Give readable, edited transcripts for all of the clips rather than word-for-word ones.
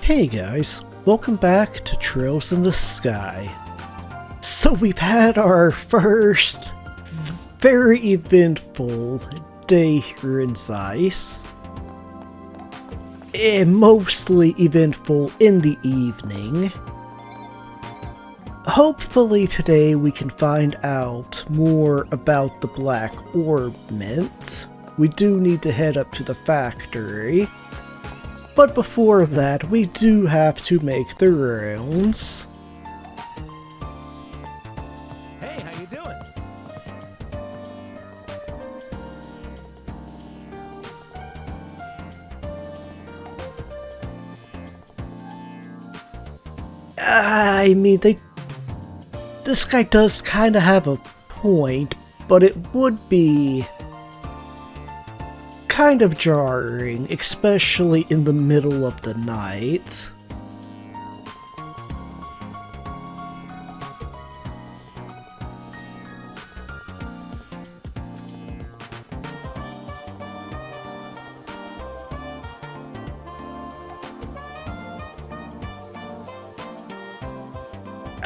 Hey guys, welcome back to Trails in the Sky. So we've had our first very eventful day here in Zeiss. Mostly eventful in the evening. Hopefully today we can find out more about the black orbment. We do need to head up to the factory. But before that, we do have to make the rounds. Hey, how you doing? I mean, this guy does kind of have a point, but it would be kind of jarring, especially in the middle of the night.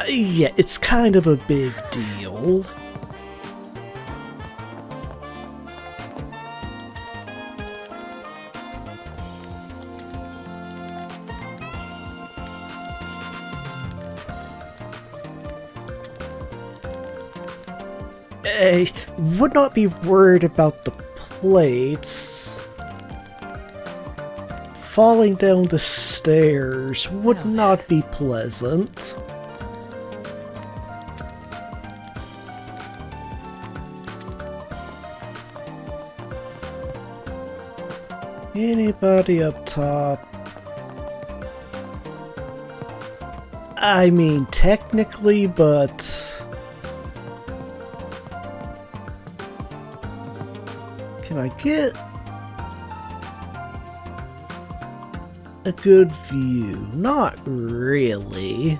Yeah, it's kind of a big deal. Would not be worried about the plates. Falling down the stairs would not be pleasant. Anybody up top? I mean, technically, but can I get a good view? Not really.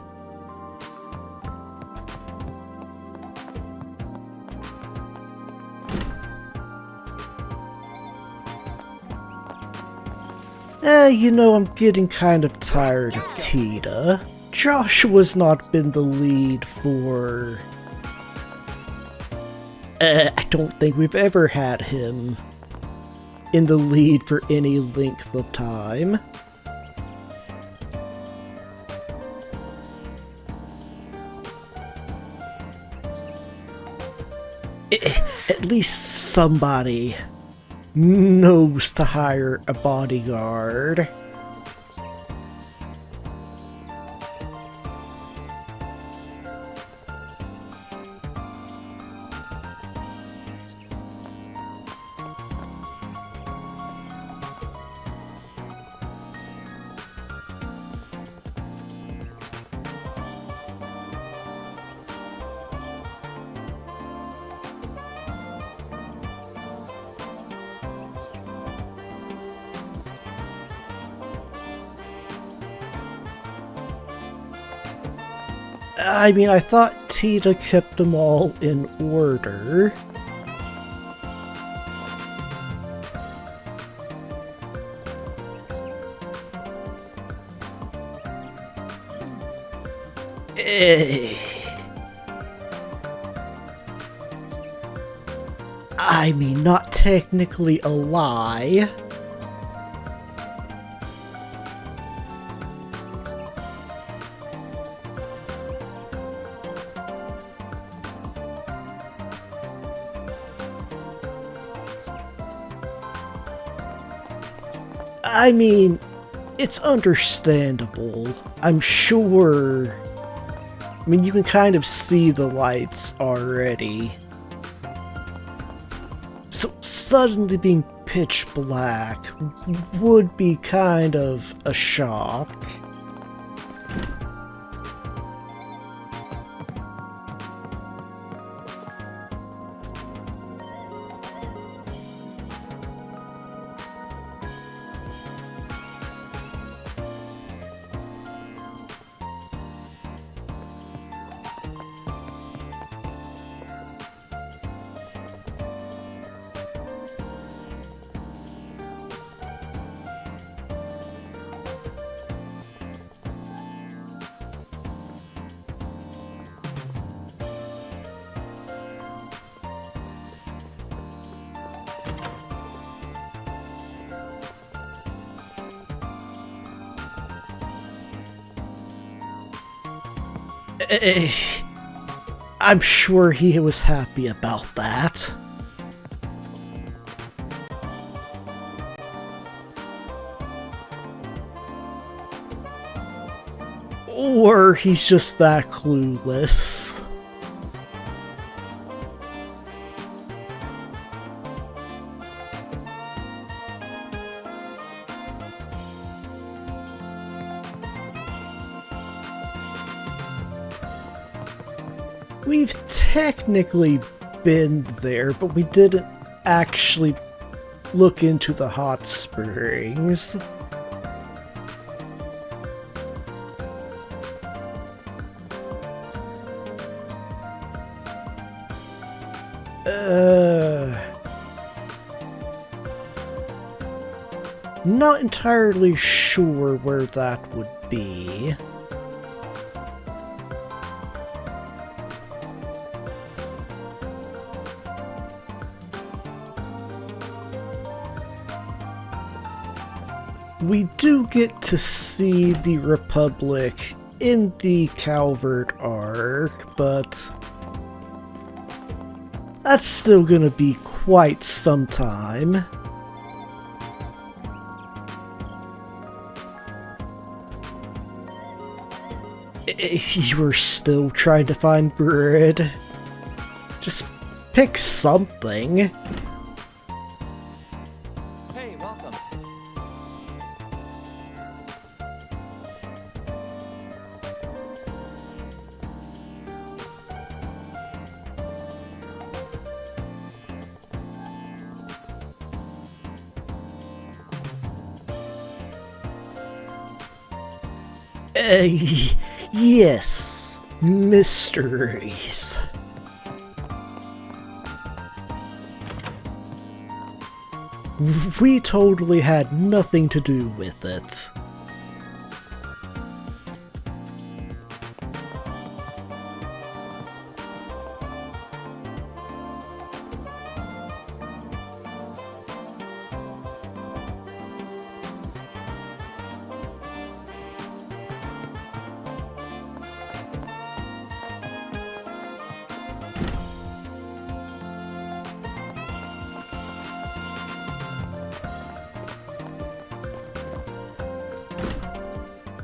You know, I'm getting kind of tired of Tita. Joshua's not been the lead for... I don't think we've ever had him in the lead for any length of time. At least somebody knows to hire a bodyguard. I mean, I thought Tita kept them all in order. I mean, not technically a lie. I mean, it's understandable. I'm sure. I mean, you can kind of see the lights already. So suddenly being pitch black would be kind of a shock. I'm sure he was happy about that. Or he's just that clueless. We've technically been there, but we didn't actually look into the hot springs. Not entirely sure where that would be. We do get to see the Republic in the Calvert arc, but that's still gonna be quite some time. You were still trying to find bread. Just pick something. Hey, welcome. Yes, mysteries. We totally had nothing to do with it.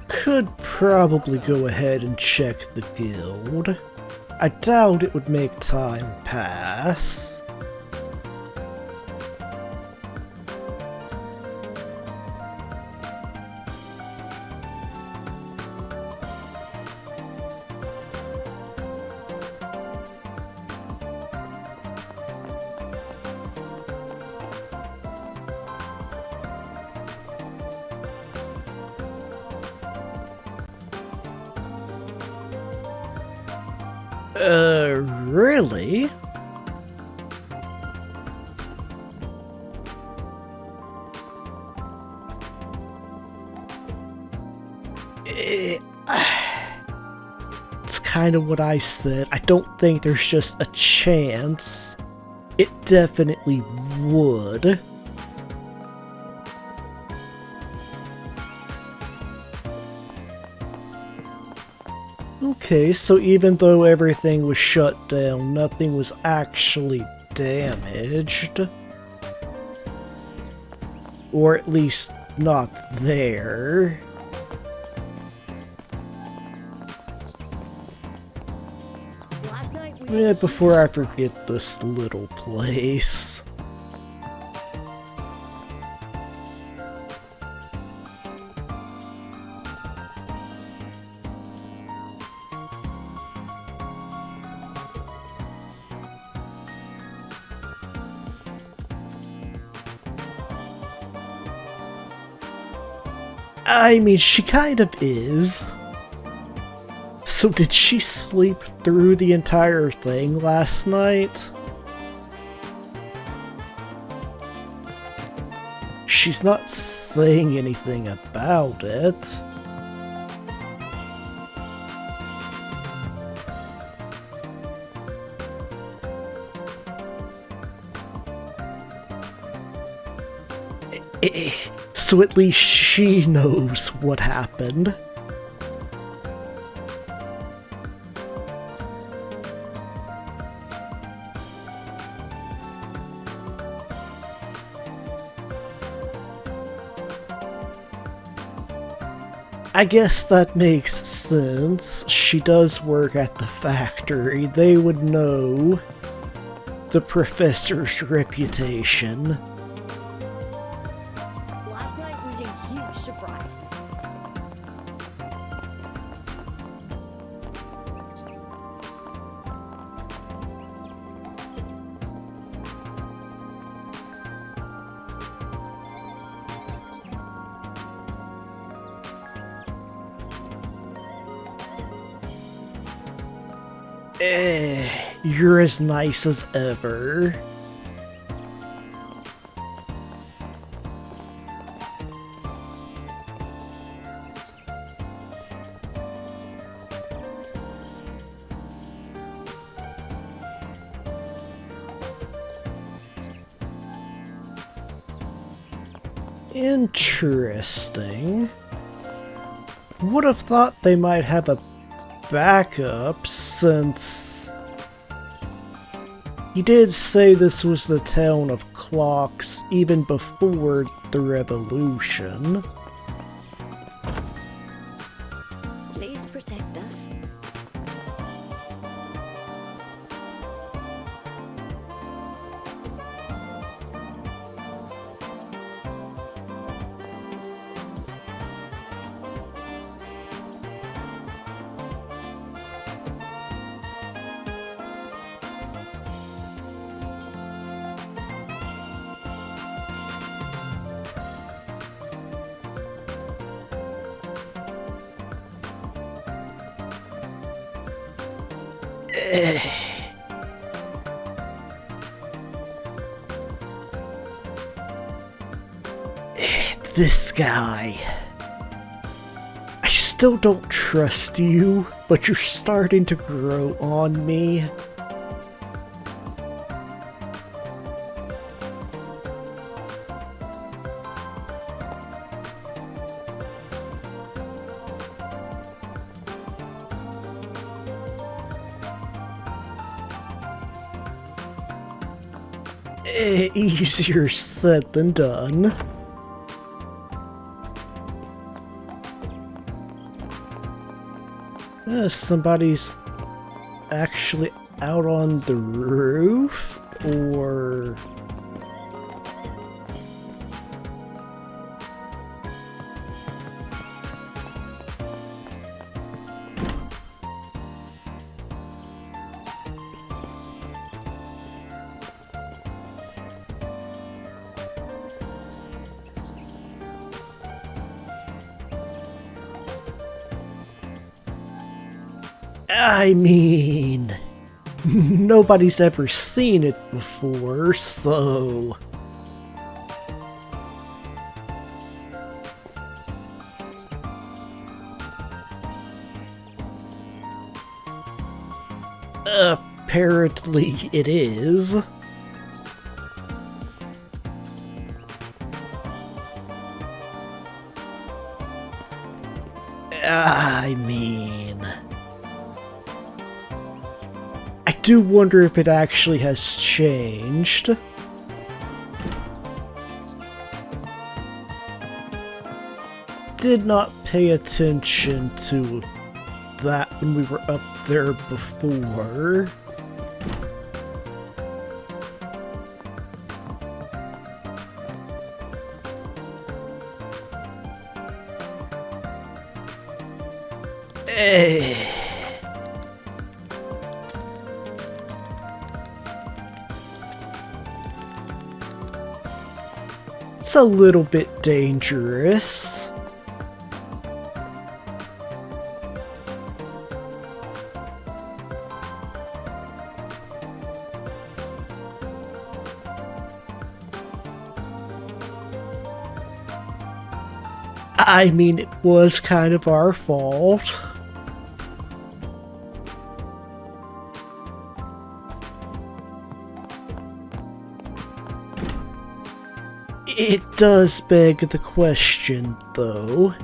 Could probably go ahead and check the guild. I doubt it would make time pass. Really? It's kind of what I said. I don't think there's just a chance. It definitely would. Okay, so even though everything was shut down, nothing was actually damaged. Or at least not there. Before I forget this little place. I mean, she kind of is. So did she sleep through the entire thing last night? She's not saying anything about it. So at least she knows what happened. I guess that makes sense. She does work at the factory. They would know the professor's reputation. Last night was a huge surprise. You're as nice as ever. Interesting. Would have thought they might have a backup since he did say this was the town of clocks even before the revolution. Please protect us. This guy. I still don't trust you, but you're starting to grow on me. Easier said than done. Somebody's actually out on the roof, or... I mean, nobody's ever seen it before, so... Apparently it is. I mean... I do wonder if it actually has changed. Did not pay attention to that when we were up there before. It's a little bit dangerous. I mean, it was kind of our fault. It does beg the question, though,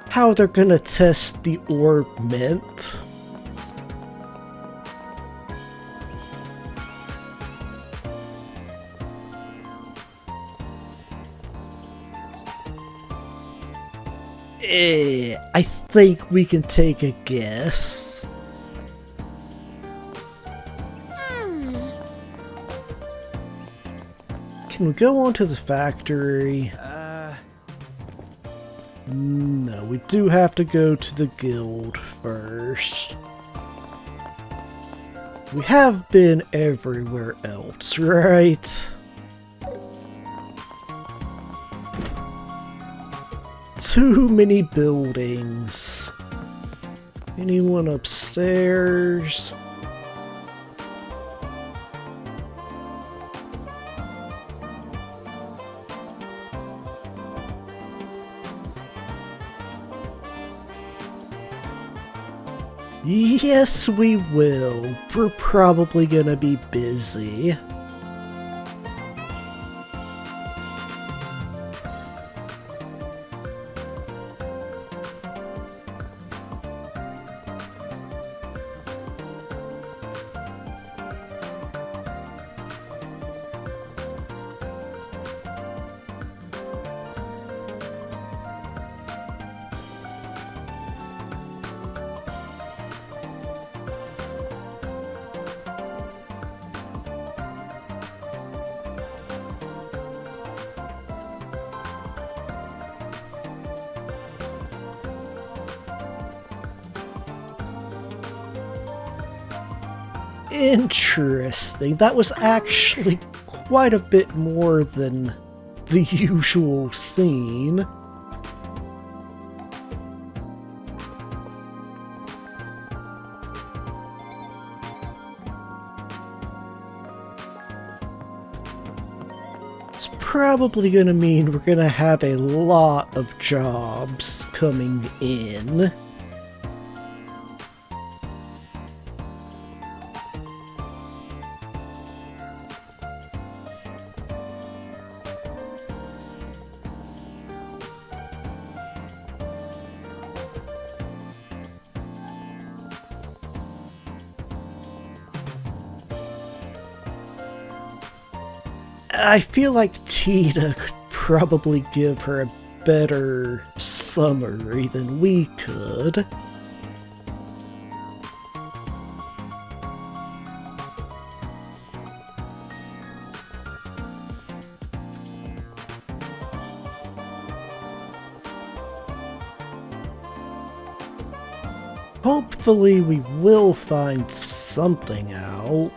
how they're gonna test the orbment. I think we can take a guess. Can we go on to the factory? No, we do have to go to the guild first. We have been everywhere else, right? Too many buildings. Anyone upstairs? Yes, we will. We're probably gonna be busy. Interesting. That was actually quite a bit more than the usual scene. It's probably gonna mean we're gonna have a lot of jobs coming in. I feel like Tina could probably give her a better summary than we could. Hopefully we will find something out.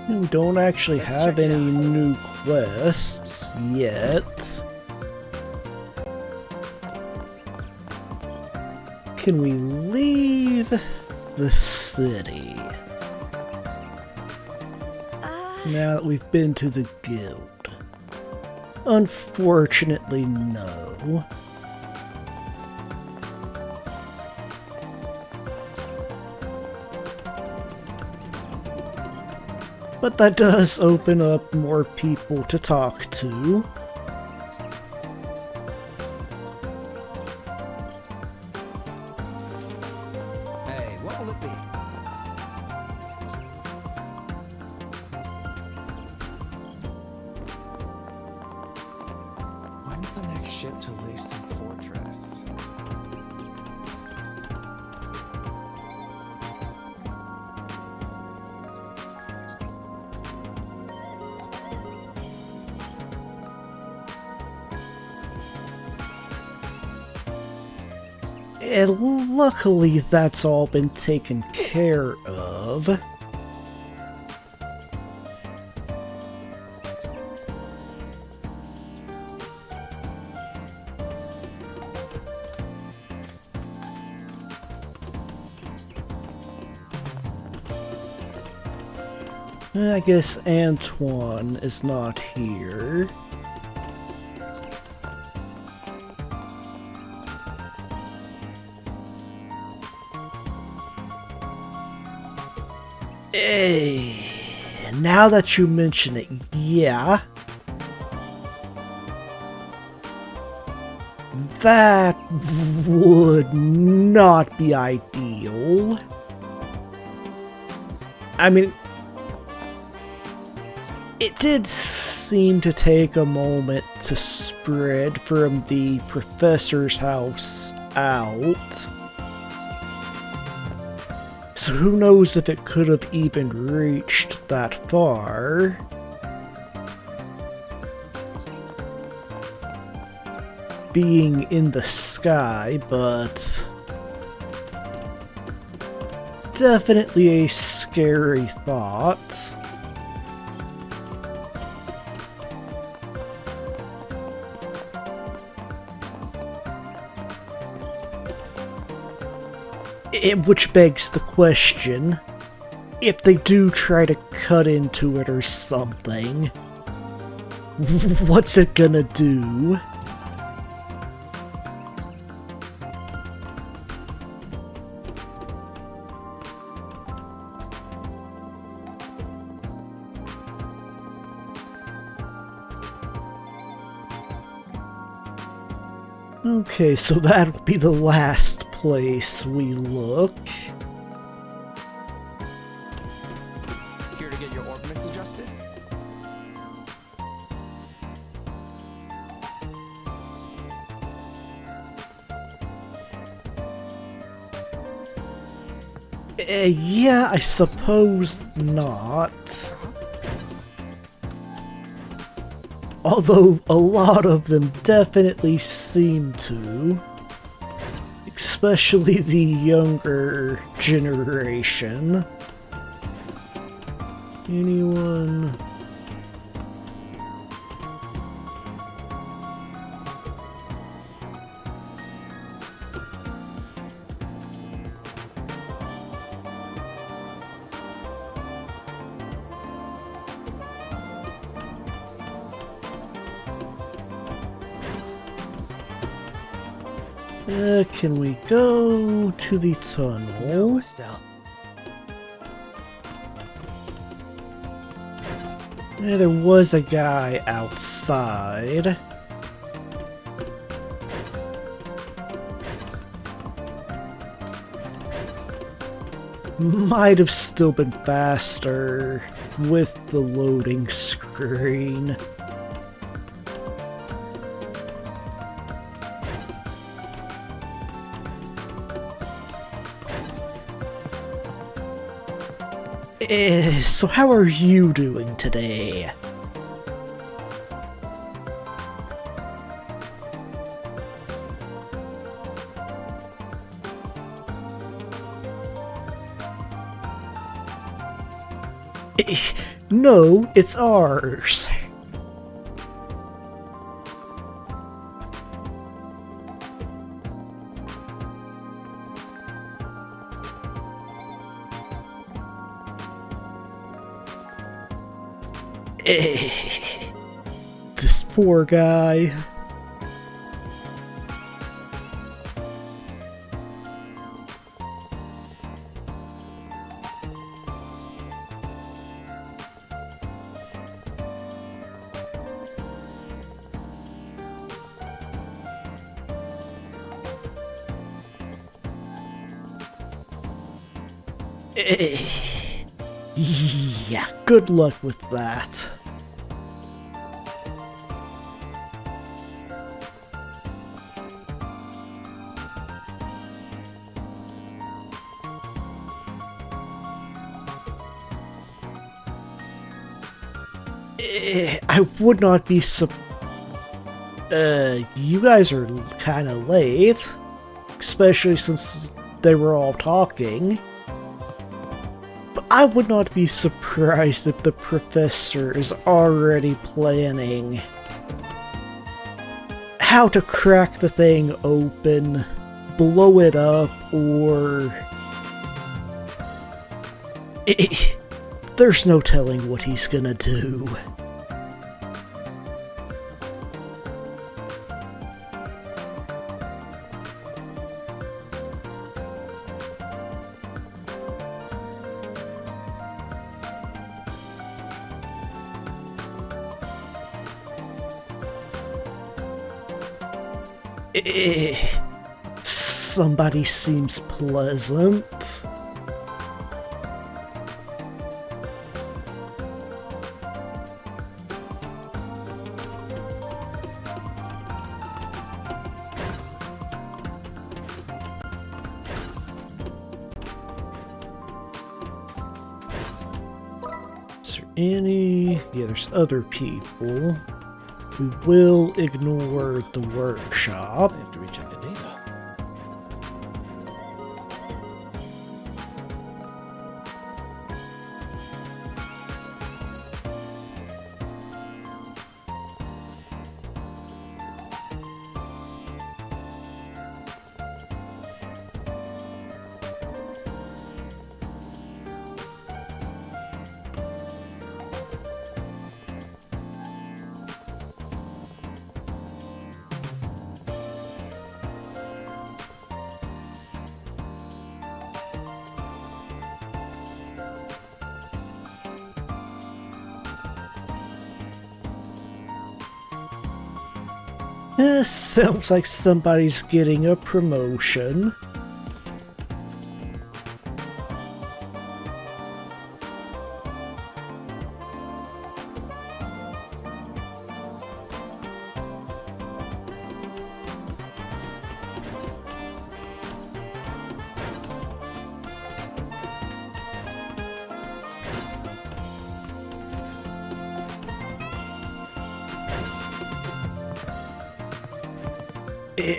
We don't actually have any new quests yet. Can we leave the city? Now that we've been to the guild. Unfortunately, no. But that does open up more people to talk to. Hey, what will it be? When's the next ship to Leaston Fortress? And luckily that's all been taken care of. I guess Antoine is not here. Hey, now that you mention it, yeah. That would not be ideal. I mean, it did seem to take a moment to spread from the professor's house out. So who knows if it could have even reached that far. Being in the sky, but definitely a scary thought. Which begs the question, if they do try to cut into it or something, what's it gonna do? Okay, so that'll be the last place we look. Here to get your orbments adjusted? Yeah, I suppose not. Although a lot of them definitely seem to. Especially the younger generation. Anyone? Can we go to the tunnel? No, Estelle. Yeah, there was a guy outside. Might have still been faster with the loading screen. So how are you doing today? No, it's ours. This poor guy. Yeah, good luck with that. I would not be you guys are kinda late. Especially since they were all talking. But I would not be surprised if the professor is already planning how to crack the thing open, blow it up, or... There's no telling what he's gonna do. Somebody seems pleasant. Yeah, there's other people. We will ignore the workshop. I have to recheck the data. Sounds like somebody's getting a promotion.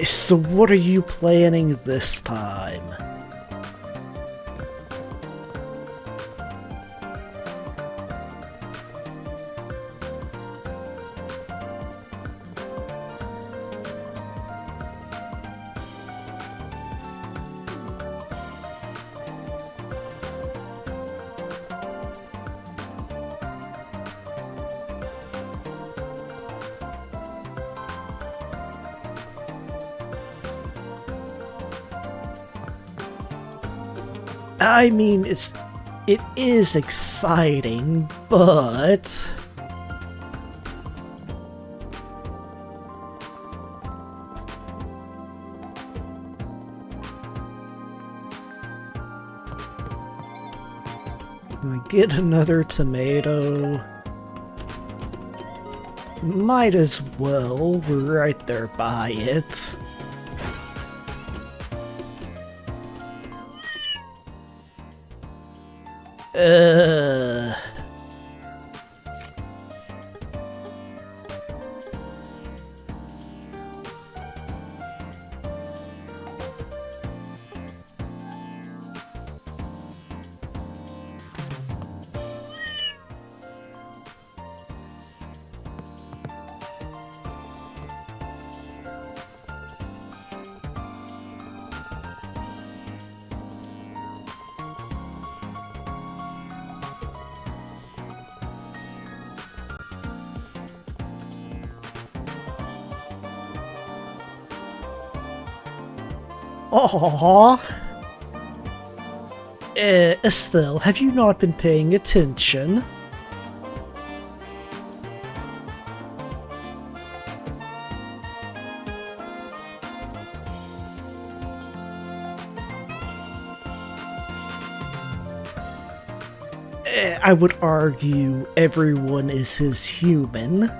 So what are you planning this time? I mean, it is exciting, but can I get another tomato? Might as well, we're right there by it. Aww. Estelle, have you not been paying attention? I would argue everyone is his human.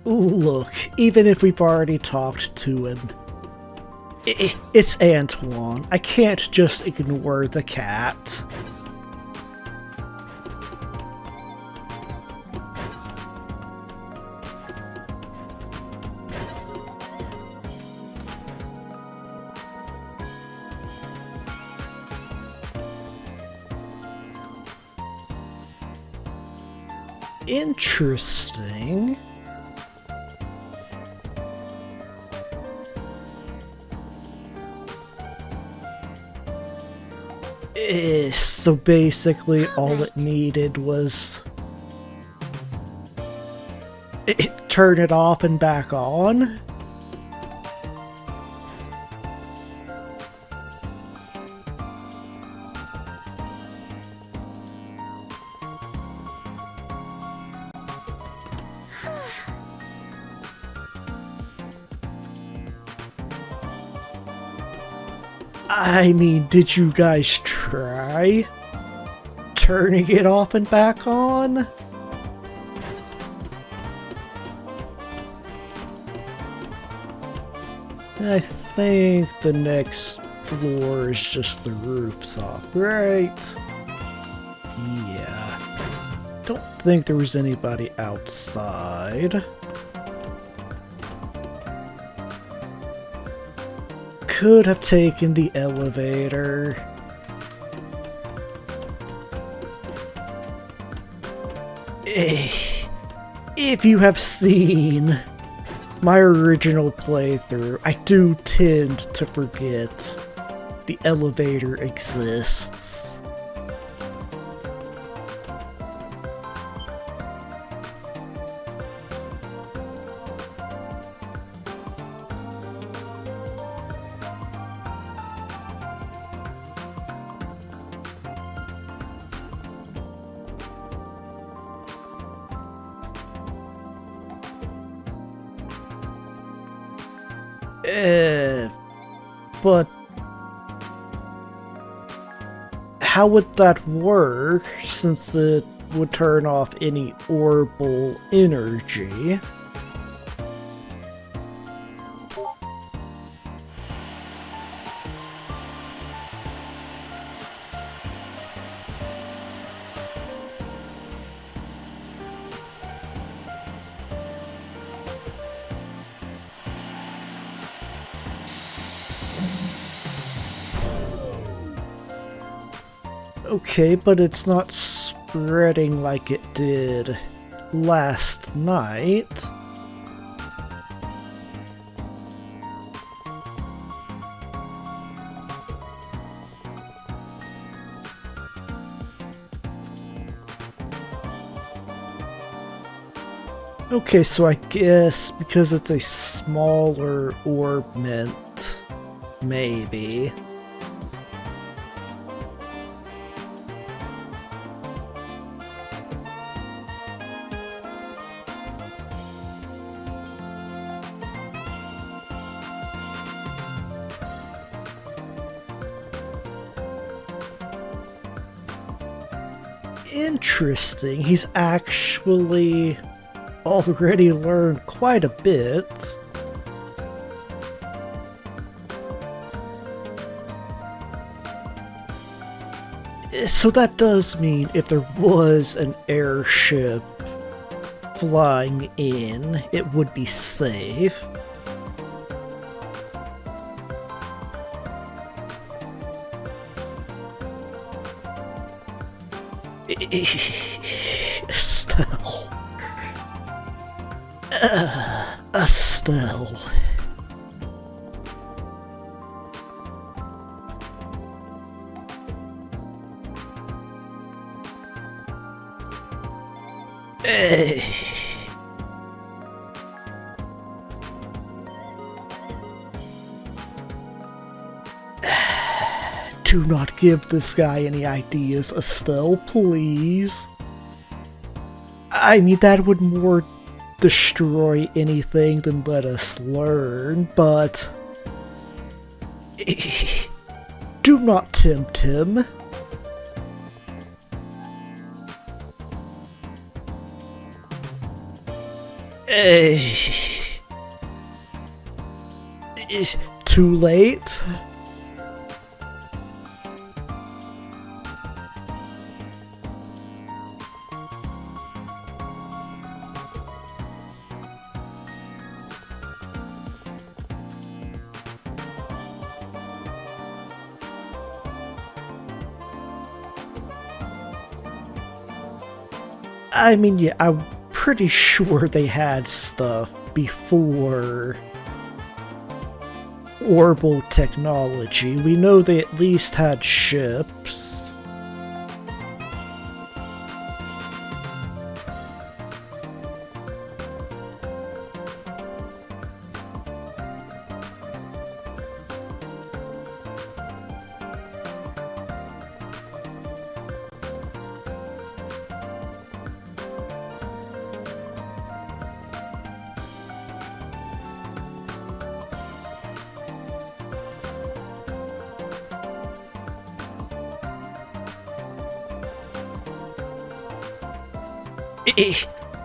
Look, even if we've already talked to him, it's Antoine. I can't just ignore the cat. Interesting. So basically all it needed was turn it off and back on. I mean, did you guys try turning it off and back on? I think the next floor is just the rooftop, right? Yeah. Don't think there was anybody outside. Could have taken the elevator. If you have seen my original playthrough, I do tend to forget the elevator exists. But how would that work since it would turn off any orbal energy? Okay, but it's not spreading like it did last night. Okay, so I guess because it's a smaller orbment, maybe. Interesting, he's actually already learned quite a bit. So that does mean if there was an airship flying in, it would be safe. Estelle. Estelle. Do not give this guy any ideas, Estelle, please. I mean, that would more destroy anything than let us learn, but do not tempt him. Too late? I mean, yeah, I'm pretty sure they had stuff before Orbal technology. We know they at least had ships.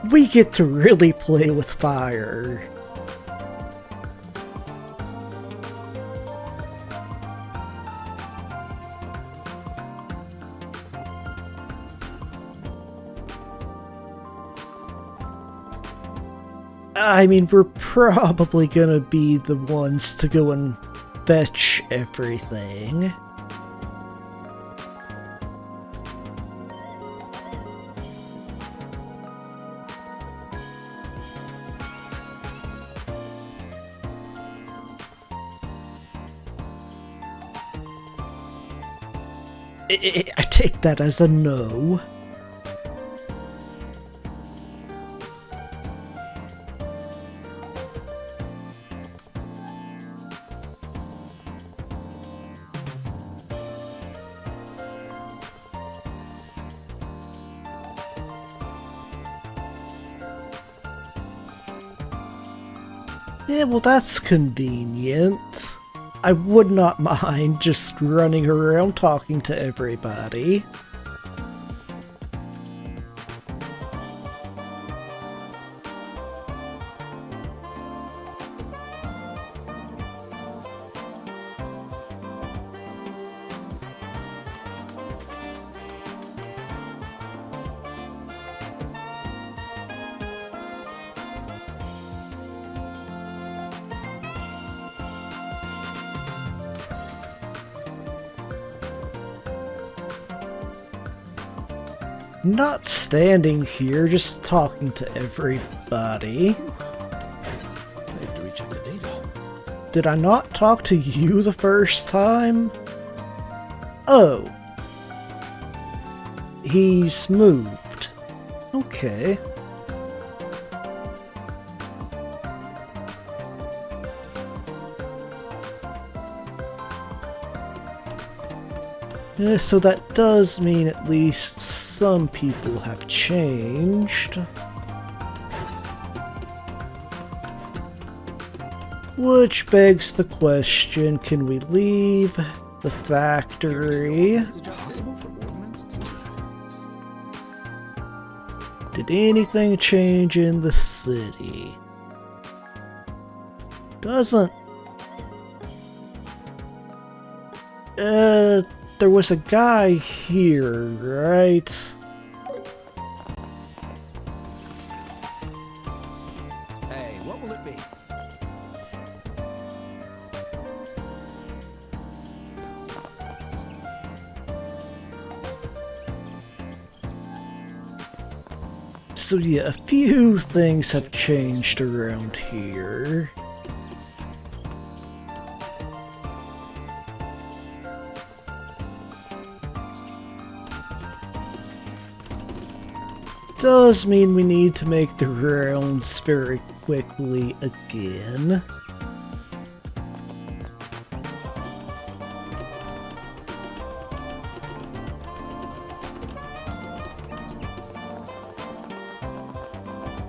We get to really play with fire. I mean, we're probably gonna be the ones to go and fetch everything. I take that as a no. Yeah, well, that's convenient. I would not mind just running around talking to everybody. Not standing here, just talking to everybody. I have to recheck the data. Did I not talk to you the first time? Oh. He's moved. Okay. Yeah, so that does mean at least some people have changed. Which begs the question, can we leave the factory? Is it possible for orbments to... Did anything change in the city? Doesn't... there was a guy here, right? Hey, what will it be? So yeah, a few things have changed around here. Does mean we need to make the rounds very quickly again.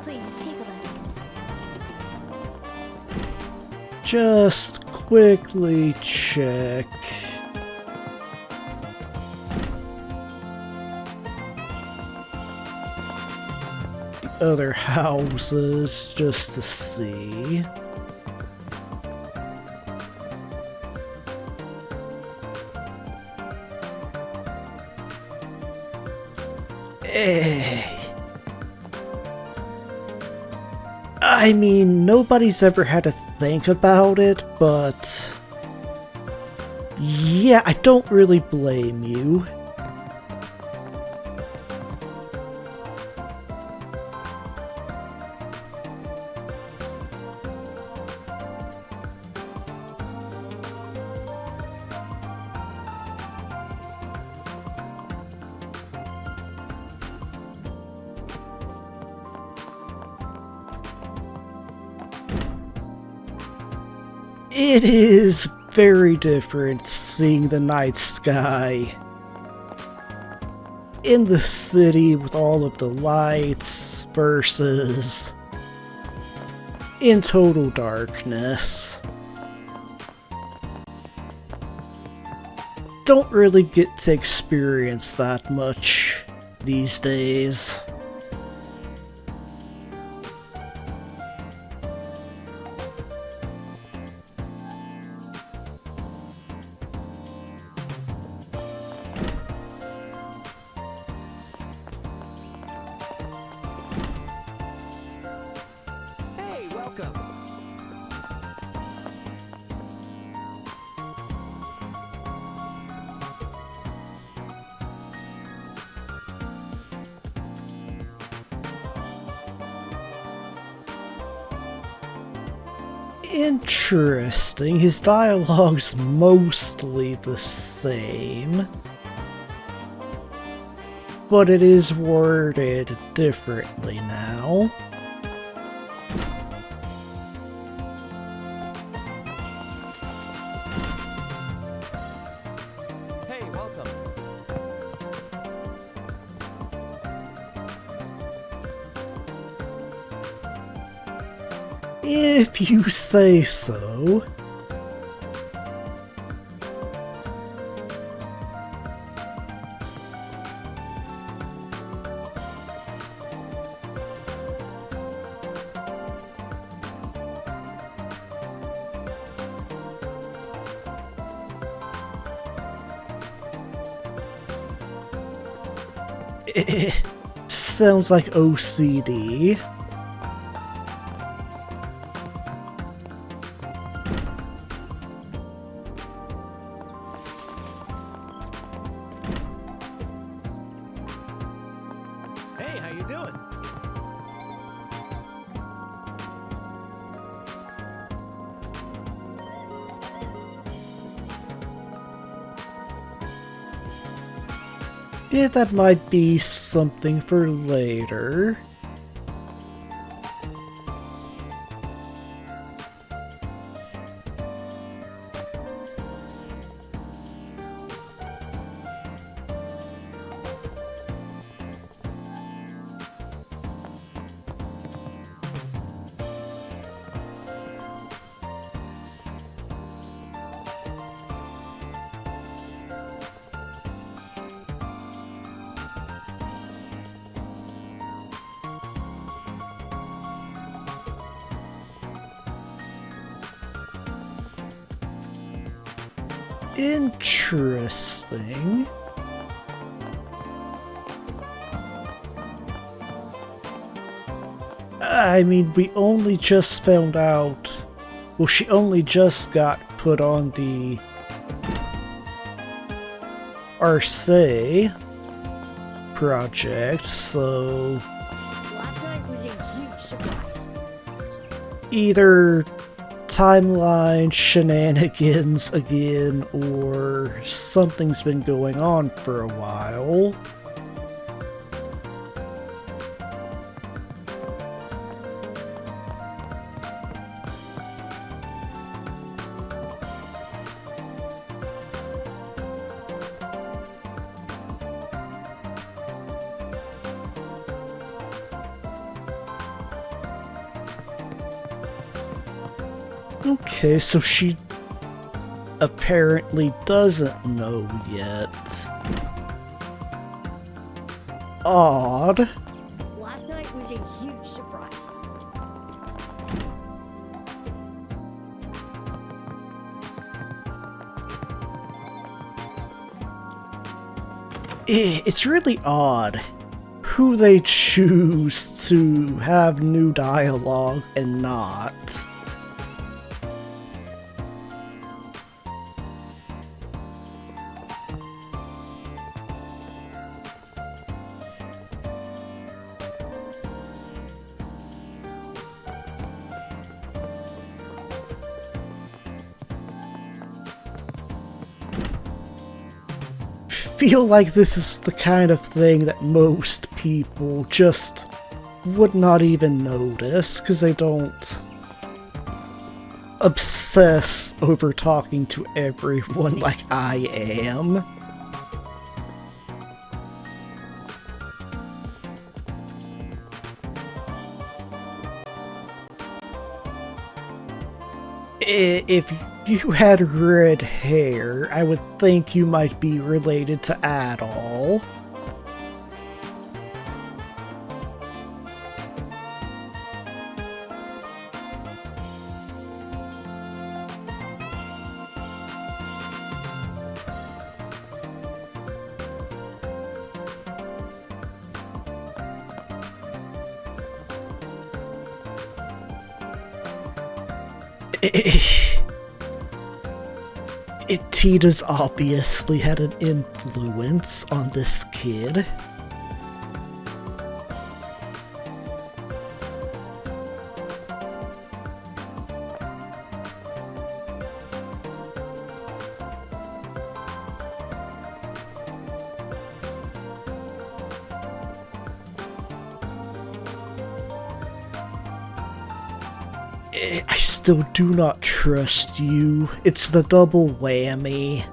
Please take a look. Just quickly check. Other houses just to see. I mean, nobody's ever had to think about it, but yeah, I don't really blame you. It is very different seeing the night sky in the city with all of the lights versus in total darkness. Don't really get to experience that much these days. welcome. Interesting. His dialogue's mostly the same, but it is worded differently now. Hey, welcome. If you say so. Sounds like OCD. Hey, how you doing? Yeah, that might be something for later. Interesting. I mean, we only just found out. Well, she only just got put on the Arce project, so Last night was a huge surprise. either timeline shenanigans again, or something's been going on for a while. Okay, so she apparently doesn't know yet. Odd. Last night was a huge surprise. It's really odd who they choose to have new dialogue and not. Feel like this is the kind of thing that most people just would not even notice because they don't obsess over talking to everyone like I am. If you had red hair, I would think you might be related to Adol. Tita's obviously had an influence on this kid. I still do not trust you. It's the double whammy.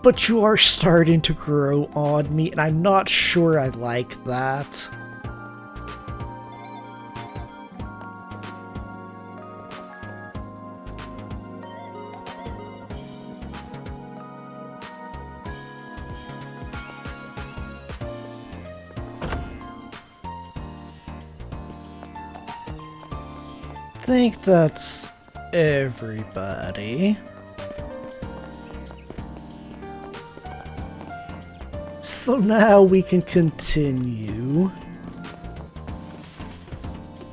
But you are starting to grow on me, and I'm not sure I like that. I think that's everybody. So now we can continue.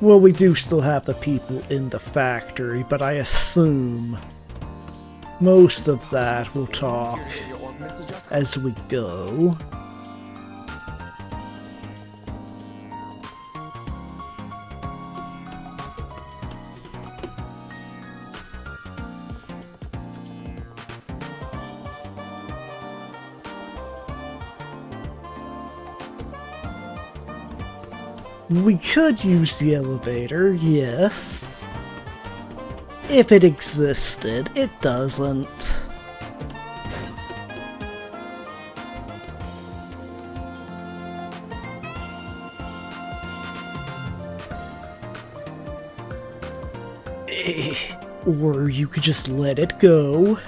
Well, we do still have the people in the factory, but I assume most of that will talk as we go. We could use the elevator, yes. If it existed, it doesn't. Or you could just let it go.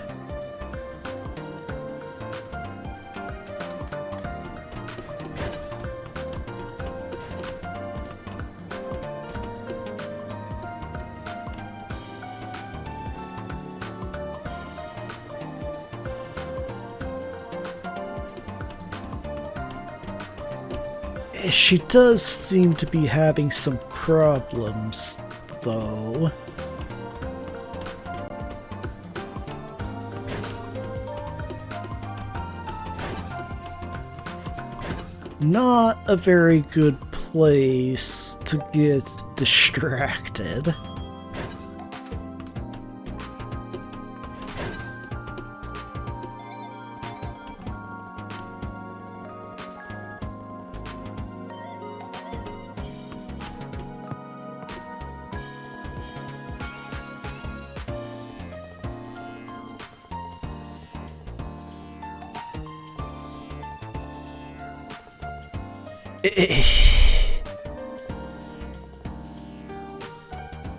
She does seem to be having some problems, though. Not a very good place to get distracted.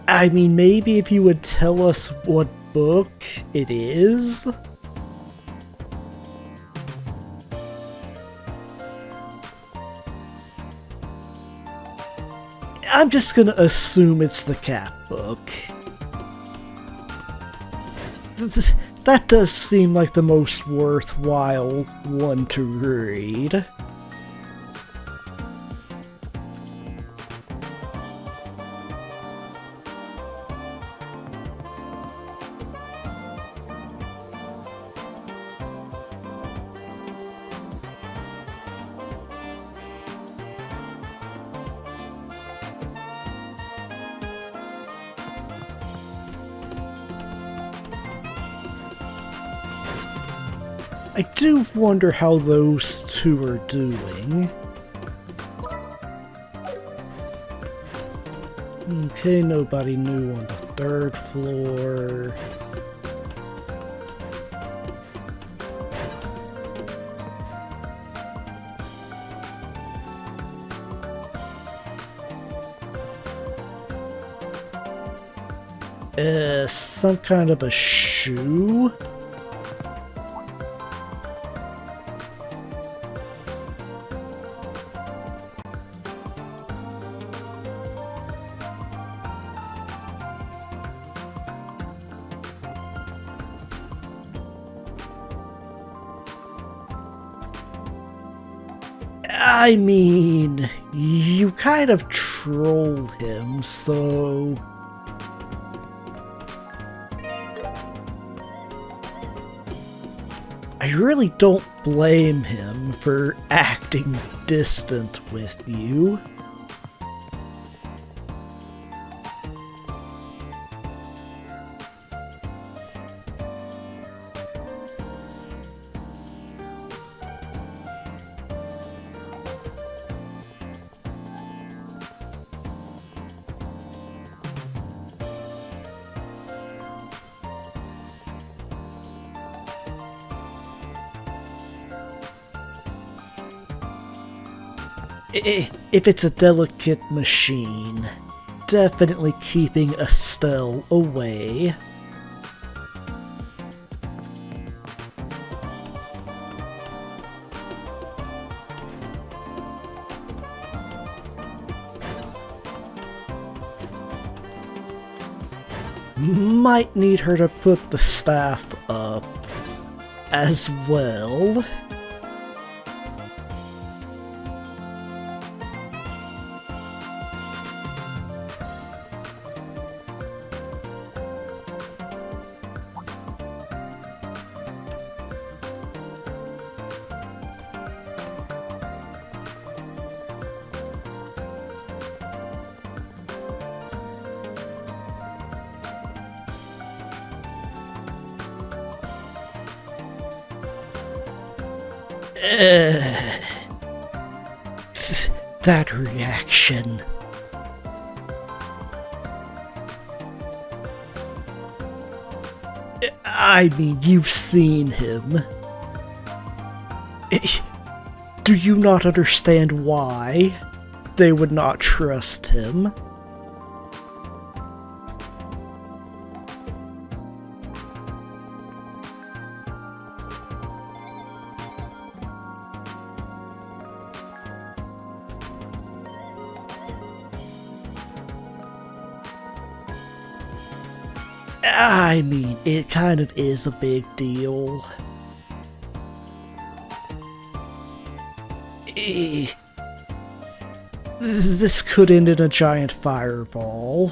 I mean, maybe if you would tell us what book it is? I'm just gonna assume it's the cat book. That does seem like the most worthwhile one to read. I do wonder how those two are doing. Okay, nobody new on the third floor. Some kind of a shoe? I mean, you kind of troll him, so... I really don't blame him for acting distant with you. If it's a delicate machine, definitely keeping Estelle away. Might need her to put the staff up as well. That reaction. I mean, you've seen him. Do you not understand why they would not trust him? I mean, it kind of is a big deal. This could end in a giant fireball.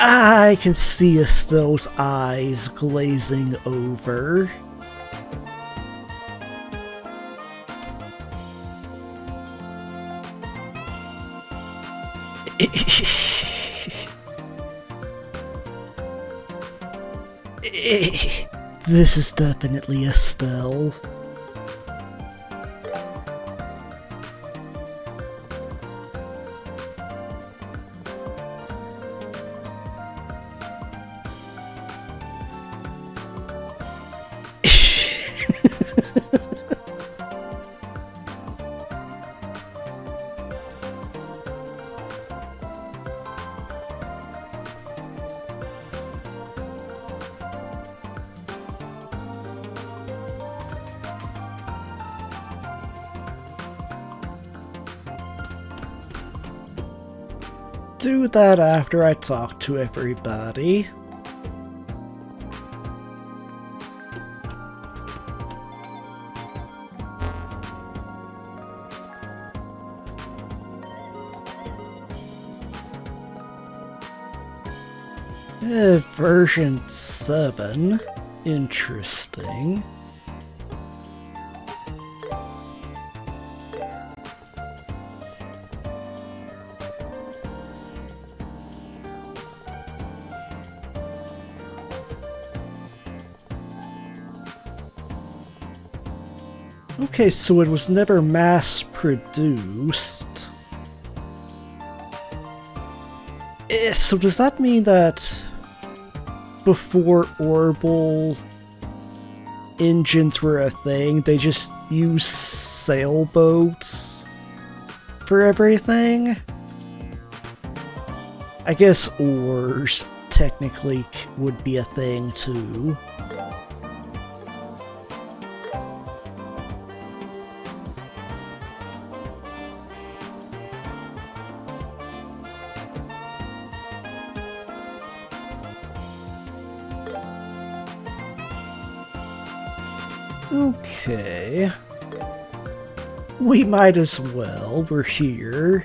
I can see Estelle's eyes glazing over. This is definitely Estelle. Do that after I talk to everybody. Version 7. Interesting. Okay, so it was never mass-produced. So does that mean that before Orbal engines were a thing, they just used sailboats for everything? I guess ores technically would be a thing too. Okay. We might as well. We're here.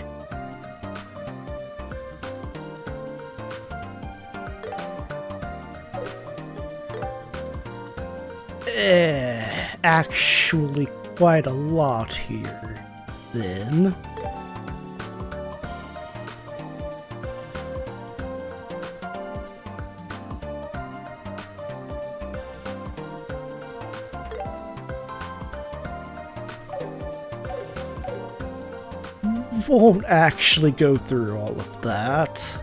Actually quite a lot here, then. Won't actually go through all of that.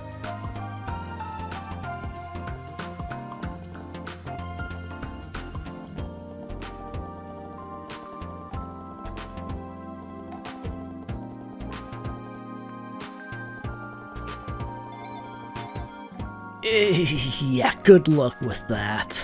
Yeah, good luck with that.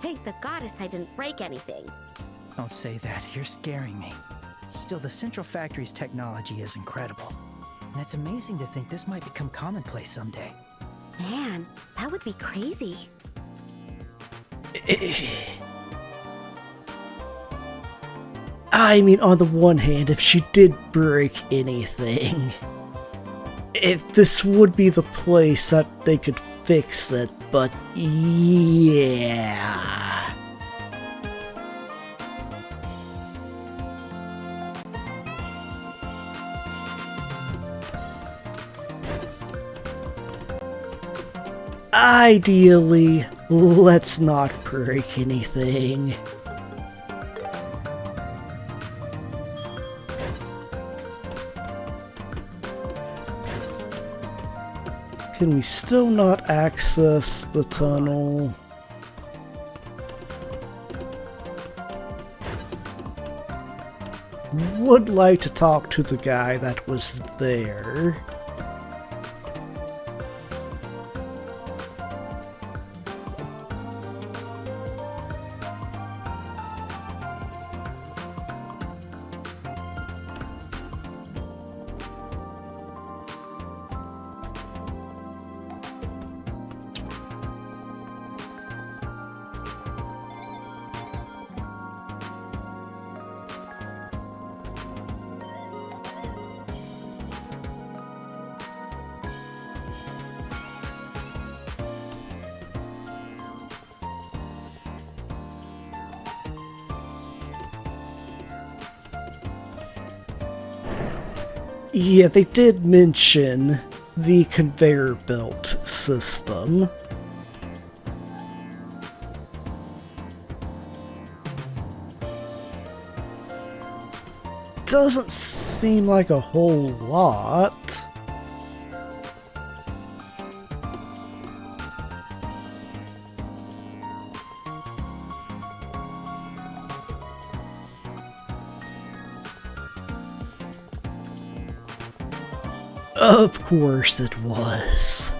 Thank the goddess I didn't break anything. Don't say that, you're scaring me. Still, the Central Factory's technology is incredible. And it's amazing to think this might become commonplace someday. Man, that would be crazy. I mean, on the one hand, if she did break anything, this would be the place that they could fix it, but yeah. Ideally, let's not break anything. Can we still not access the tunnel? Would like to talk to the guy that was there. Yeah, they did mention the conveyor belt system. Doesn't seem like a whole lot. Of course it was.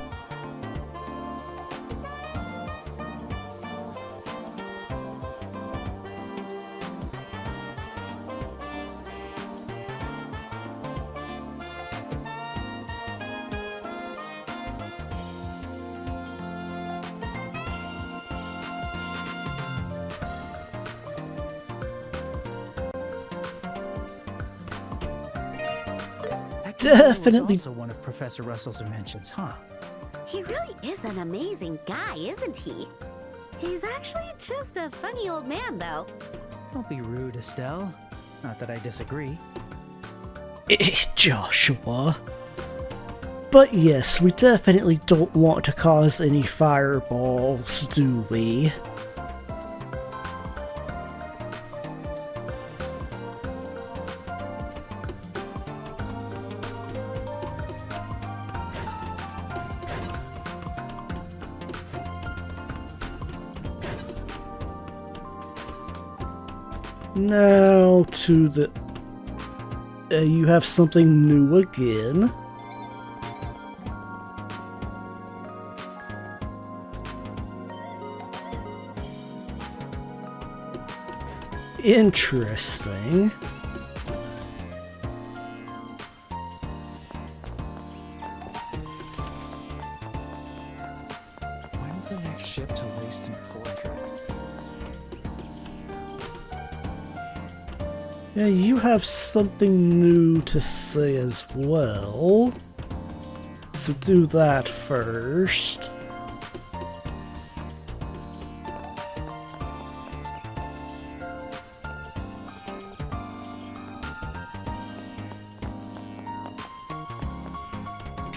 Definitely. Also one of Professor Russell's inventions, huh? He really is an amazing guy, isn't he? He's actually just a funny old man, though. Don't be rude, Estelle. Not that I disagree. Joshua. But yes, we definitely don't want to cause any fireballs, do we? Now to the... you have something new again. Interesting. When's the next ship to Wayston Fortress? Yeah, you have something new to say as well. So do that first.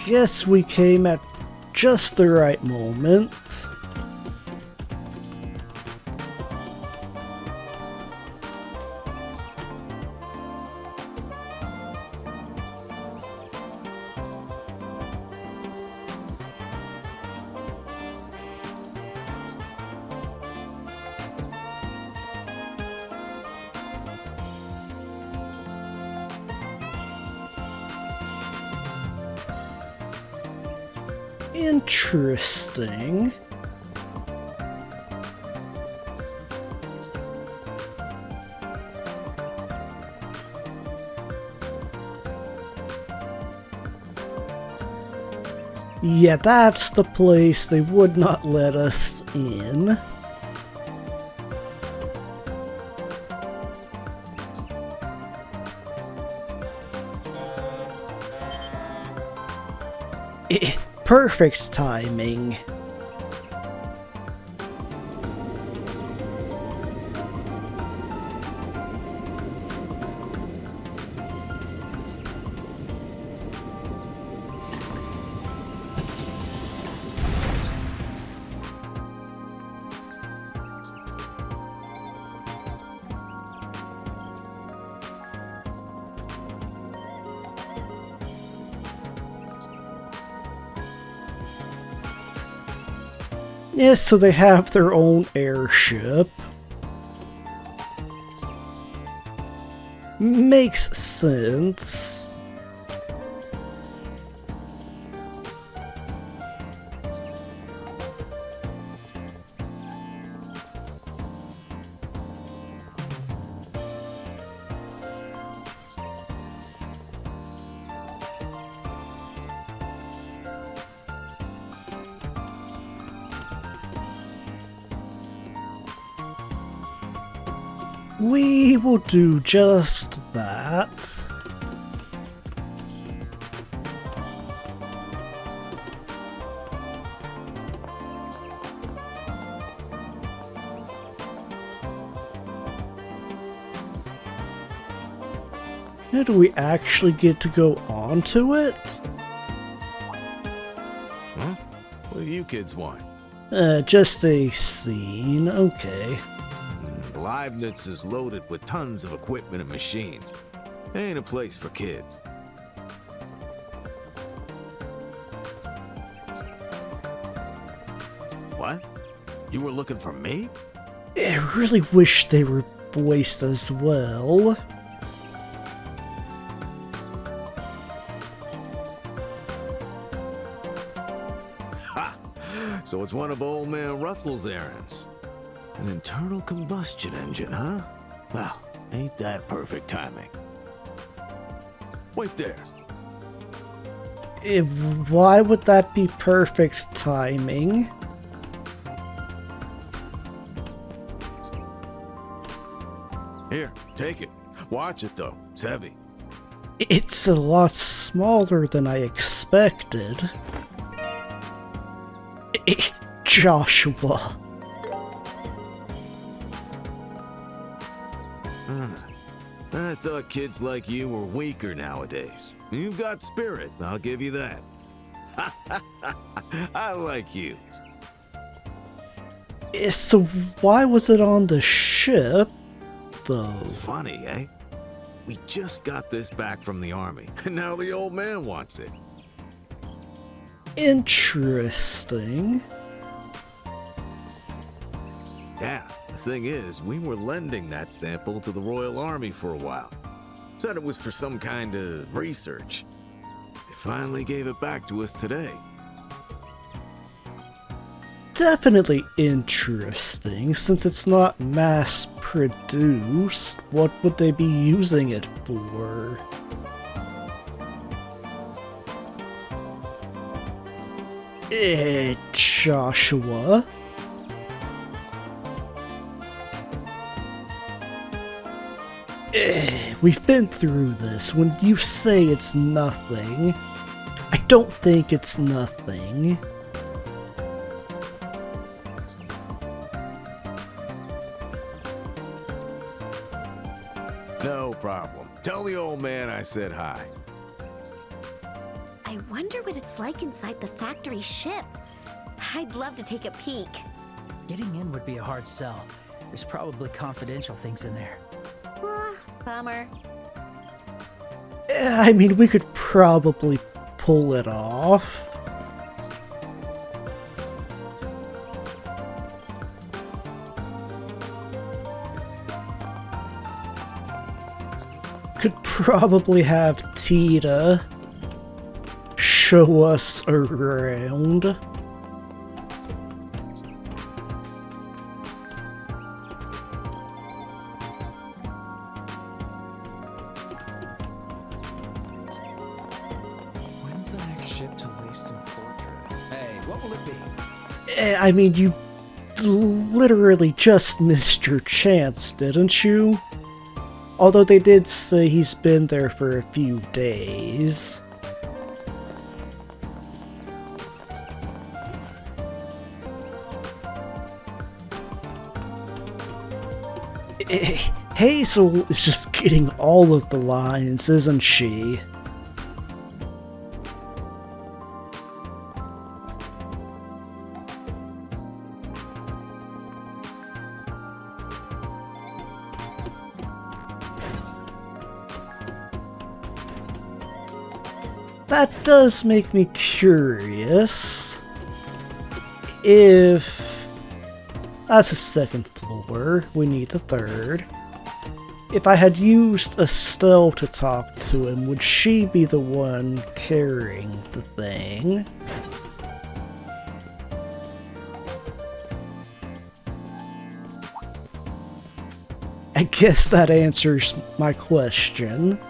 Guess we came at just the right moment. Interesting. Yeah, that's the place they would not let us in. Perfect timing. Yes, so they have their own airship. Makes sense. We will do just that. Now, do we actually get to go onto it? Huh? What do you kids want? Just a scene, okay. Leibniz is loaded with tons of equipment and machines. Ain't a place for kids. What? You were looking for me? I really wish they were voiced as well. Ha! So it's one of old man Russell's errands. An internal combustion engine, huh? Well, ain't that perfect timing? Wait there. Why would that be perfect timing? Here, take it. Watch it, though. It's heavy. It's a lot smaller than I expected. Joshua. I thought kids like you were weaker nowadays. You've got spirit, I'll give you that. I like you. So why was it on the ship, though? It's funny, eh? We just got this back from the army, and now the old man wants it. Interesting. Yeah, the thing is, we were lending that sample to the Royal Army for a while. Said it was for some kind of research. They finally gave it back to us today. Definitely interesting, since it's not mass-produced. What would they be using it for? Joshua? We've been through this. When you say it's nothing, I don't think it's nothing. No problem. Tell the old man I said hi. I wonder what it's like inside the factory ship. I'd love to take a peek. Getting in would be a hard sell. There's probably confidential things in there. Bummer. I mean, we could probably pull it off. Could probably have Tita show us around. When's the next ship to Leaston Fortress? Hey, what will it be? I mean, you literally just missed your chance, didn't you? Although they did say he's been there for a few days. Hazel is just getting all of the lines, isn't she? That does make me curious if that's the second floor, we need the third. If I had used Estelle to talk to him, would she be the one carrying the thing? I guess that answers my question.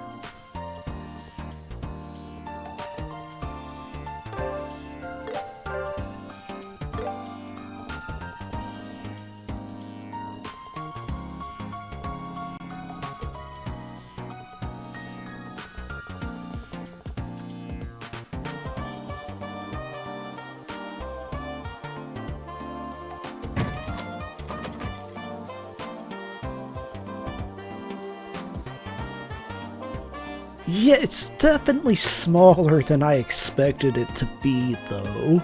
Yeah, it's definitely smaller than I expected it to be, though.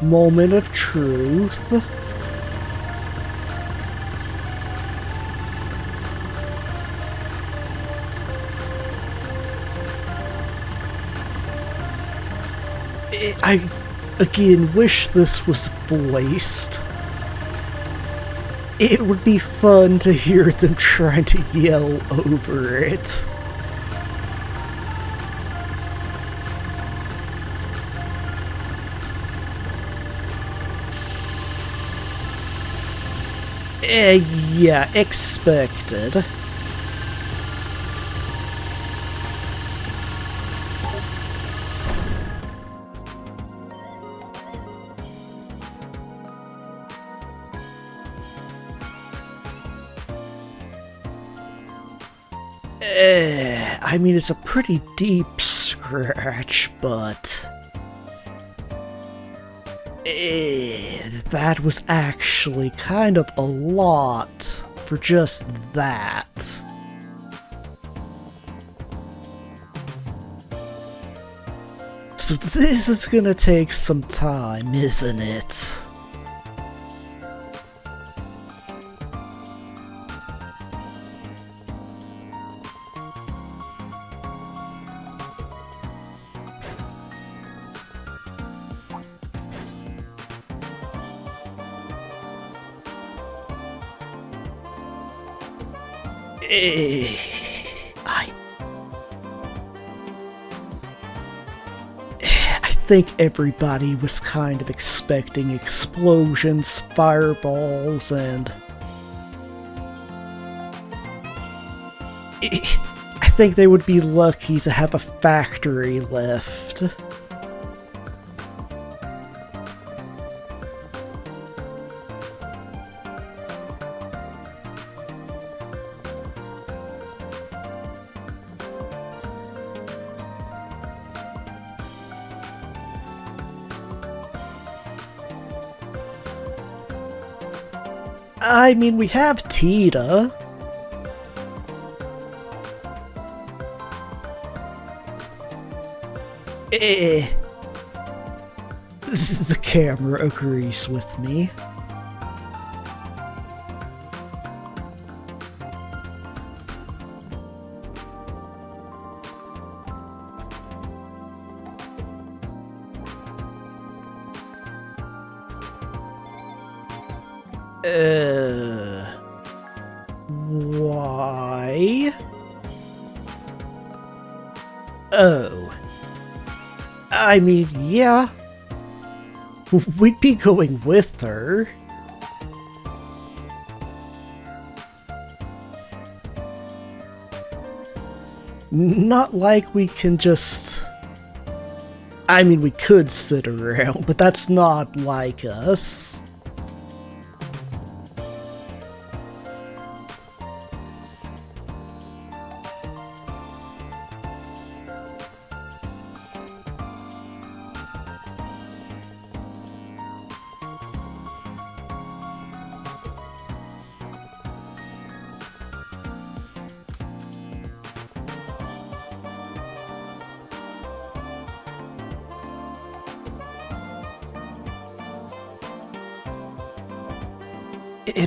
Moment of truth. I, again, wish this was voiced. It would be fun to hear them trying to yell over it. Yeah, expected. I mean, it's a pretty deep scratch, but... that was actually kind of a lot for just that. So this is gonna take some time, isn't it? I think everybody was kind of expecting explosions, fireballs, and... I think they would be lucky to have a factory left. I mean, we have Tita. The camera agrees with me. Why? Oh. I mean, yeah. We'd be going with her. Not like we can just... I mean, we could sit around, but that's not like us.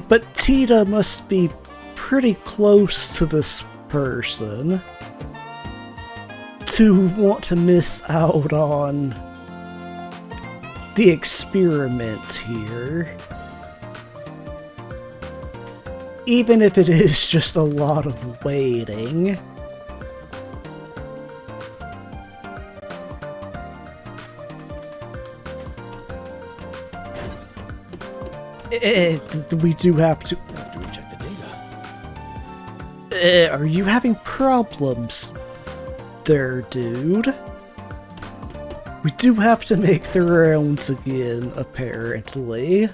But Tita must be pretty close to this person to want to miss out on the experiment here. Even if it is just a lot of waiting. We do have to... After we check the data. Are you having problems there, dude? We do have to make the rounds again, apparently.